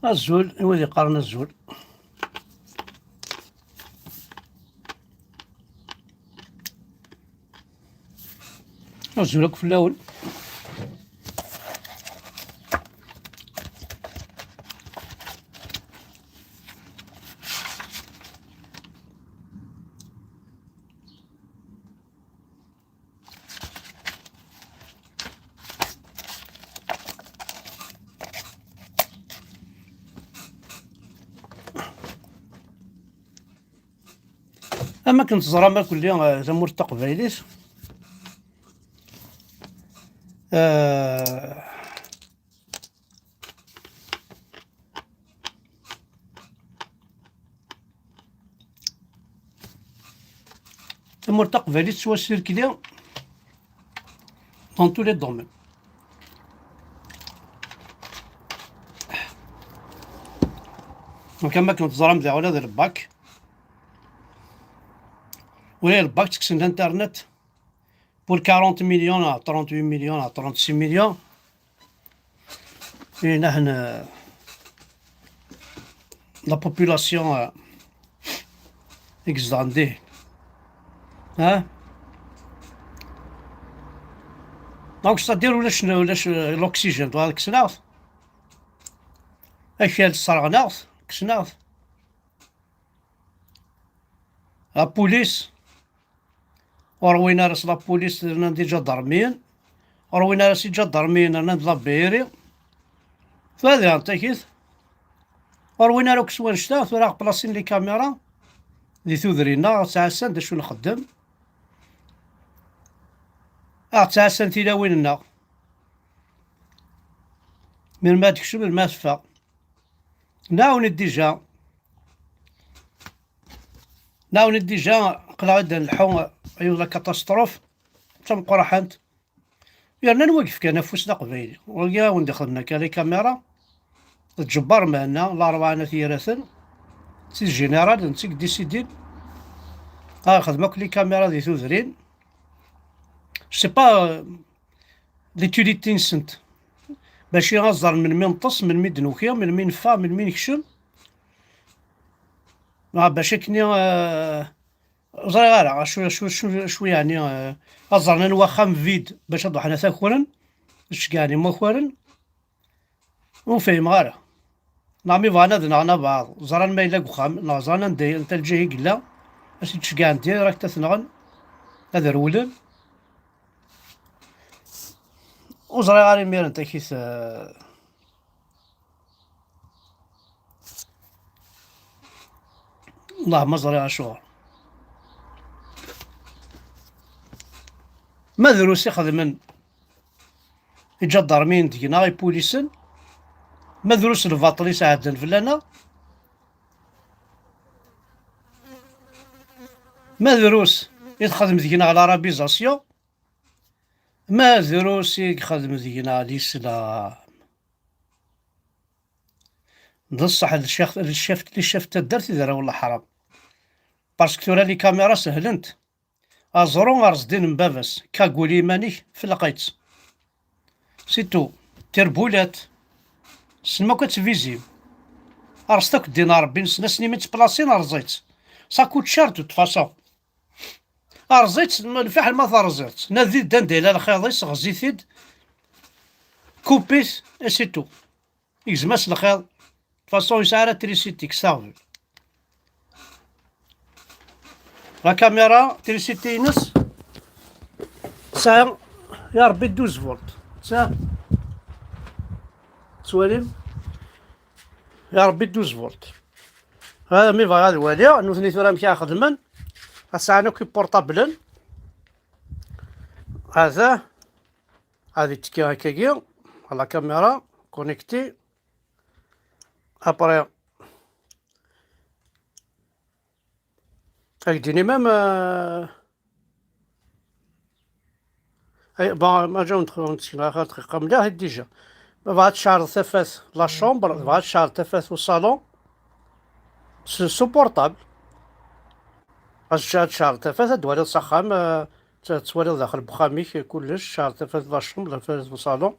الزول وين يقارن الزول. الزول في الأول. أما كنت زرا ما كلي تمور تقبايليت. آه تمور تقبايليت سوا سيركلي dans tous les domaines. كما كنت زرا مزيان ولا ديال الباك ولا الباك تكسن الانترنت بور 40 مليون à 38 مليون à 36 مليون. Et نحن la population extendée. ها دونك ستادير ولاش الأكسجين هذا كسناوه أشياء صرغناوه كسناوه. لا بوليس وروينا راس لا بوليس درنا ديجا ضرمين وروينا راس ديجا ضرمين انا د لابيري فهذا انت كيف وروينا راك سوا نشتا راه بلاصين لي كاميرا اللي تودرينا تعسان دا شو نخدم تعسان تيلاويننا من ما تكشف من ما تفا ناون ديجا قلا غدا نلحو أيوا لا كاتاستروف تم قرحنت يرنا نوقف كان فوسنا قبيلي ولقى وين دخلنا كان لي كاميرا تجبر معنا الأربعة ثيراثن سي جينيرال نتيك ديسيدين خدمك لي كاميرا دي ثوذرين سي با ليتيليتي نسنت باش يغزر من مين نطس من مين دنوكيا من مين فا من مين يكشم باش كني زرا شو يعني أزرنا نوخم فيد باش نضو حنا ثاكورن شكاني مخورن وفهم غارة نعمي فانا دنا بعض زرا ما يلاق وخام نازانا ندي انت الجهي قلا باش تشكان دي راك تثنغن هذا رولن وزرا غاري مير انت كيس اللهم زرا عاشور ما دروس يخدمن يجا ضارمين دينا غي بوليسن ما دروس الفاطلي ساعدن فلانا ما دروس يتخدم دينا على رابيزاسيون ما دروس يخدم دينا الإسلام نصح الشيخ اللي شافت الدرت دارا والله حرام باسكو تورا لي كاميرا سهلنت أزرو غرزدين من باباس كاقولي مانيك في لقيت سيتو تربولات سما كتفيزي أرستك دينا ربي نسني من تبلاصين أرزيت ساكوت شار توت فاسون أرزيت الفحل ما ثرزيت نادي دان ديلا الخيضيس غزيتيد كوبيس سيتو يزماس الخيض فاسون يسعى تريسيتي كساغفي لا كاميرا تريسيتي ينس ساعة يا ربي 12 فولت ساعة تواليم يا ربي 12 فولت هذا مي فا هذا الوالي نوثني ثورا مشى خدمن الساعة نوكي بورطابلن هذا هذه تكي هكاكيا لا كاميرا كونيكتي ابري هيديني مام اي با ما جاو ندخلو دقيقة مليح ديجا بعد شهر ثفاث لا شومبر بعد شهر ثفاث والصالون سو بورطابل شهر ثفاث دوالي الصخام توالي داخل بخاميك كلش شهر ثفاث لا شومبر ثفاث والصالون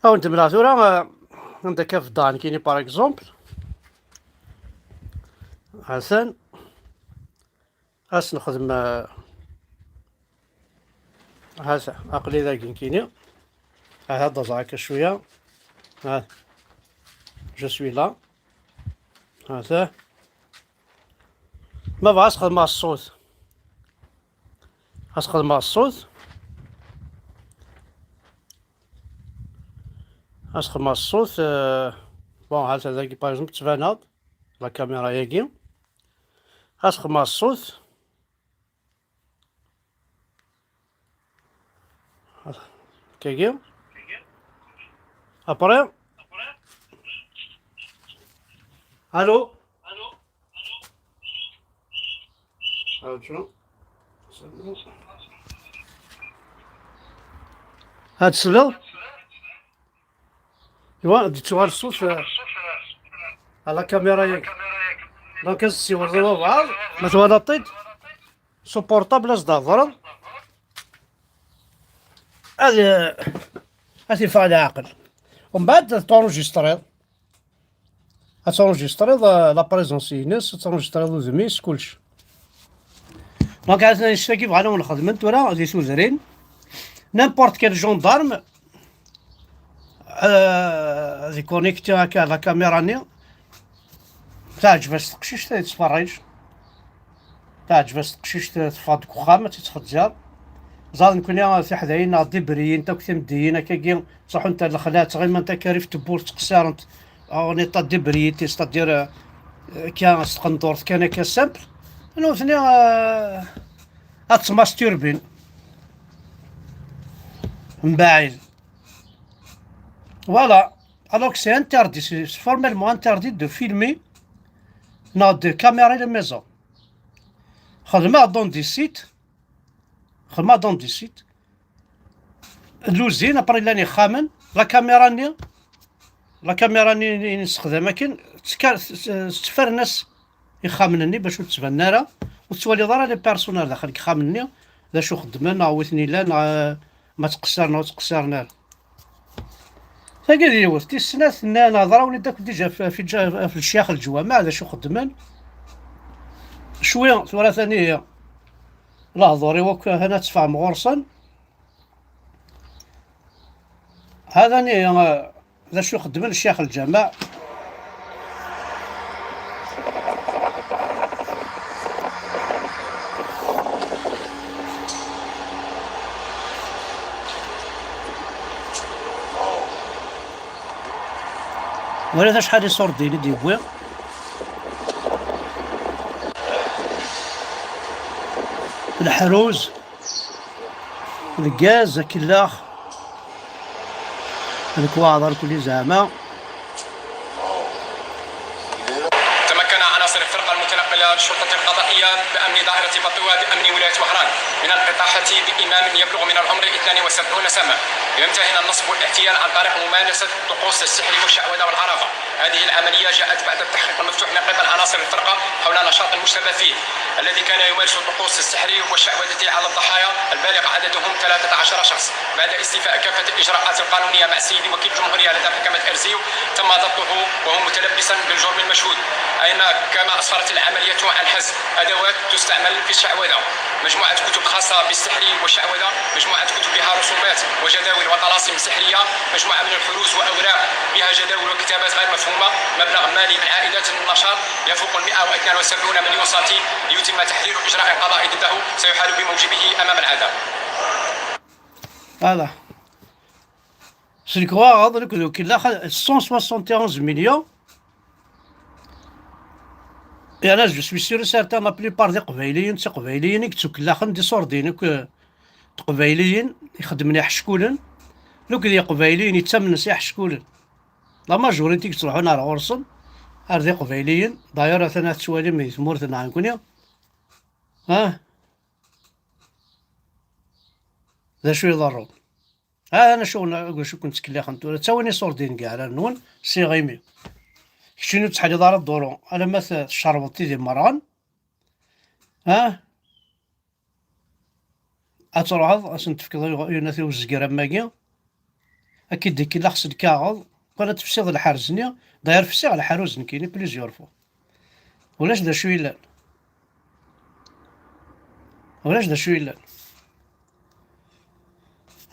هاو انت ملا ثورا عندك في الدار كايني باغ اكزومبل حسن نخدم هسا عقلي ذاك كايني هذا زعك شويه ها جو سوي لا هذا ما بغاش نخدم مع الصوت نخدم مع الصوت نخدم مع الصوت بون هذا ذاك باغ اكزومبل تبان هاد لا كاميرا ياكي نخدم مع الصوت كاكي ابري الو شنو هاد السلو ايوا ديتو هاد الصوت على الكاميرا ياك دونك الصور بعض ما توالطيت سو بورطابل اصدار ضرب هادي فعل عاقل ومن بعد تونجستريض تونجستريض لا بريزونس ينس تونجستريض وزميس كلشي دونك عاد نشتاكي بغانا نخدم نتورا دي سوزرين نيمبورت كيل جوندارم دي كونيكتي هكا لا كاميرا ني تعجبس تقشيش تتفرج تعجبس تقشيش تفاد وخام تتخدجر زاد نكون في حداينا ديبريين تا كنت مدينا كي صح انت الخلات غير ما انت كاريف تبور تقصار انت او نيطا ديبريي تستدير كان سقندور كان كسامبل نو ثني اتماستوربين من بعيد فوالا alors que c'est interdit, c'est formellement interdit de filmer notre caméra de maison. خدمة dans des sites خدمة dans des sites لوزين ابري لاني خامن لا كاميرا ني نستخدمها كاين تفرنس يخامنني باش تبان راه وتولي ضرا لي بيرسونال داخل يخامنني لا شو خدمنا عوثني لا ما تقصرنا فقال لي وقت السنات نهضروا ولي داك ديجا في الشيخ الجوامع هذا شو خدمان شويه ثورة ثانيه لا ضوري وك هنا تفهم غرسا هذا ني هذا شو خدمان الشيخ الجامع ولا شحال يصور ديني ديبوي الحروز الغاز كلاخ الكواضر كل زعما تمكن عناصر الفرقة المتنقلة للشرطة القضائية بأمن دائرة بطوة بأمن ولاية وهران من الإطاحة بإمام يبلغ من العمر 72 سنة يمتهن النصب والاحتيال عن طريق ممارسة طقوس السحر والشعوذة والعرافة. هذه العملية جاءت بعد التحقيق المفتوح من قبل عناصر الفرقة حول نشاط المشتبه فيه الذي كان يمارس طقوس السحر والشعوذة على الضحايا البالغ عددهم 13 شخص. بعد استيفاء كافة الإجراءات القانونية مع السيد وكيل الجمهورية لدى محكمة أرزيو تم ضبطه وهو متلبسا بالجرم المشهود. أين كما أسفرت العملية عن حزم أدوات تستعمل في الشعوذة، مجموعة كتب خاصة بالسحر والشعوذة، مجموعة كتب بها رسومات وجداول وطلاسم سحرية، مجموعة من الحروز وأوراق بها جداول وكتابات غير مفهومة، مبلغ مالي من عائدات النشاط يفوق 172 مليون سنتيم ليتم تحرير إجراء قضائي ضده سيحال بموجبه أمام العدالة. Voilà. C'est quoi qu'il a 171 millions. Et là, je suis sûr et certain la plupart des قبايليين تقبايليين يكتو كلا خندي صوردين تقبايليين يخدمن يحشكولن لو كذا قبايليين يتمن يحشكولن لا ماجوريتي تروحون على غرسن هذي قبايليين دايره ثنا تسوالي من ثمورتنا عنكونيا ذا شو يضرون انا شو كنت كلا خنتو تاوني صوردين كاع على النون سي غيمي شنو تحدي دار الدورون على مثل شربتي دي مران اتروح عشان تفكر يناثي وزقرا ماكي اكيد ديك لا خص الكاغض قالت تفسيغ الحرزني داير فسيغ الحروز كايني بليزيور فوا ولاش دا شو يلان ولاش دا شو يلان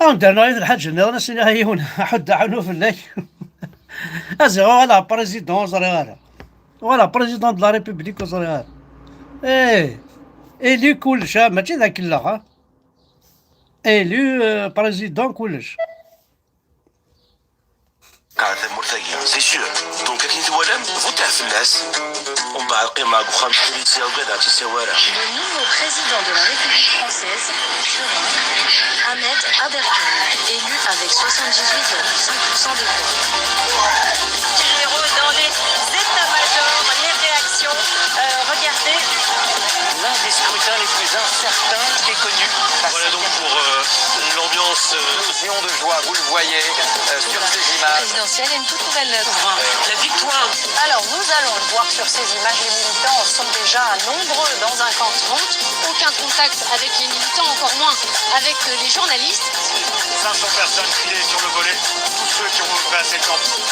درنا غير الحاج انا سينا هي هنا حد عنو في الليل ولا بريزيدون زري ولا بريزيدون دو لا ريبوبليك زري ايه الي كلش ماشي ذاك لا الي بريزيدون كلش قاعد مرتقية سي سور دونك كي توالم فوتاه في الناس ومن بعد قيمة وخام تريتسيا وكذا تيساوارا. Le nouveau président de la République française sera Ahmed Aberkan, élu avec 78,5% des voix. Généraux dans les états-majors, les réactions. Regardez. L'un des scrutins les plus incertains qui est connu. Voilà donc pour l'ambiance. Explosion de joie, vous le voyez sur ces images. Présidentielle et une toute nouvelle La victoire. Alors nous allons le voir sur ces images. Les militants sont déjà nombreux dans un campement. Aucun contact avec les militants, encore moins avec les journalistes. 500 personnes filées sur le volet. Tous ceux qui ont œuvré à cette campagne.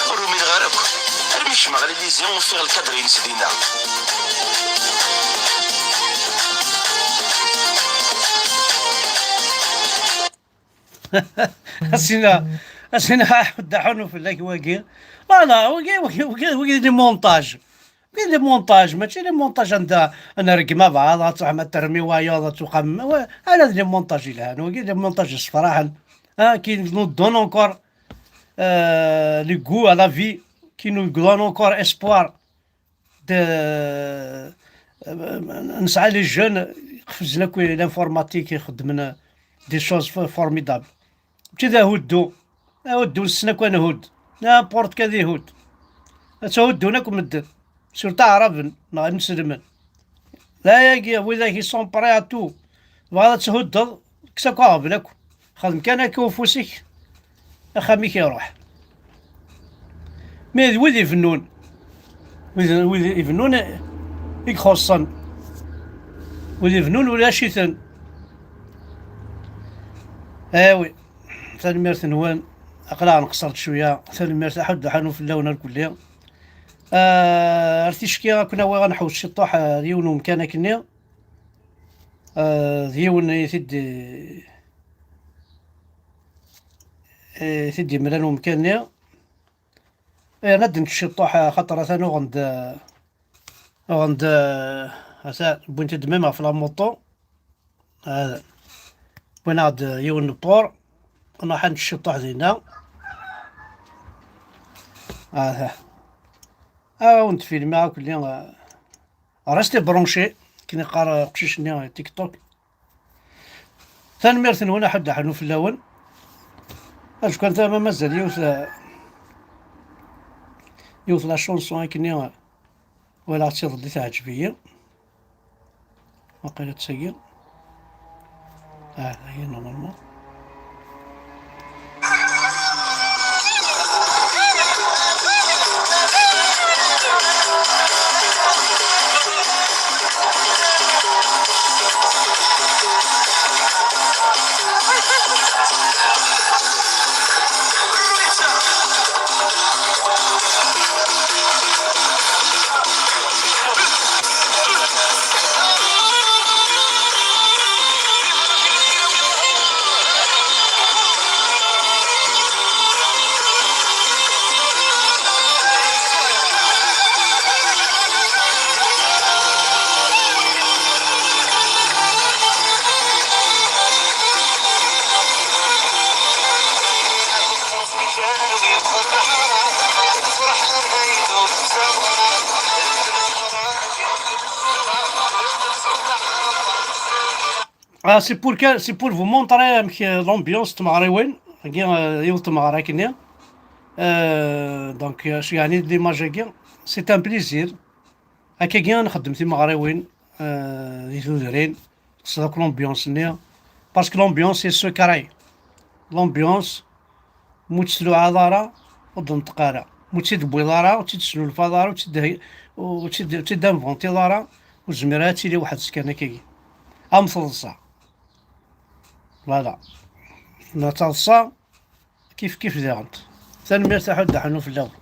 رومي الغرب ارمي الشمع غير ليزيون وفيغ الكادرين سيدينا. اسينا حد حنو في الليل واقي لا وقي لي مونتاج وقي لي مونتاج ماشي لي مونتاج عندها انا رقمه بعضها تروح ترمي وياض تقم انا لي مونتاج الان وقي لي مونتاج الصراحه كي نو دون اونكور لي غو على لا في كي نو دون اونكور اسبوار de نسعى لي جون يقفزنا كوي لانفورماتيك يخدمنا دي شوز فورميدابل كذا هودو السنة كون هود نابورت كذي هود تهودوناكم مدن سورتا عرب مسلمين لا ياكي وإذا كي سون بري ا تو بغا تهود كساكو عربناكم خدم كان هكا فوسيك اخاميك يروح مي ويد يفنون ويد يفنون يخصن ويد يفنون ولا شيثن وي ثاني ميرث نوان اقلع نقصرت شويه ثاني ميرث احد حانو في اللون الكليه ارتيشكي كنا غنحوس شي طوح ديون مكانه كنيا ديون يثدي ملان ومكانيا ندن شي طوح خاطر ثاني غند هسا بنت دميمه في لاموطو هذا بين عاد يون الطور انا حنت الشطح زينا ونت فيلم معاك اللي رستي برونشي كي نقرا قشيشني تيك توك ثاني ميرثن هنا حد حنو في اللون اش كان ثما مازال يوث لا شونسون كني ولا تصير اللي تعجبية وقيلة تسير هي نورمالمون c'est pour vous montrer l'ambiance تمغريوين كي يوم تمغرا كنيا دونك يعني ليماج كي سي ان بليزير هكا كي نخدم تمغريوين دي تودرين صداك لامبيونس نيا باسكو لامبيونس سي سكراي لامبيونس موتسلو عذارا ودن تقارا موتسيد بويضارا وتسلو الفضارا وتدان فونتي دارا وزميرات لي واحد سكان كي أم تلصى فوالا ما تلصى كيف داغنت تنمير تاعو دحنو في الأول.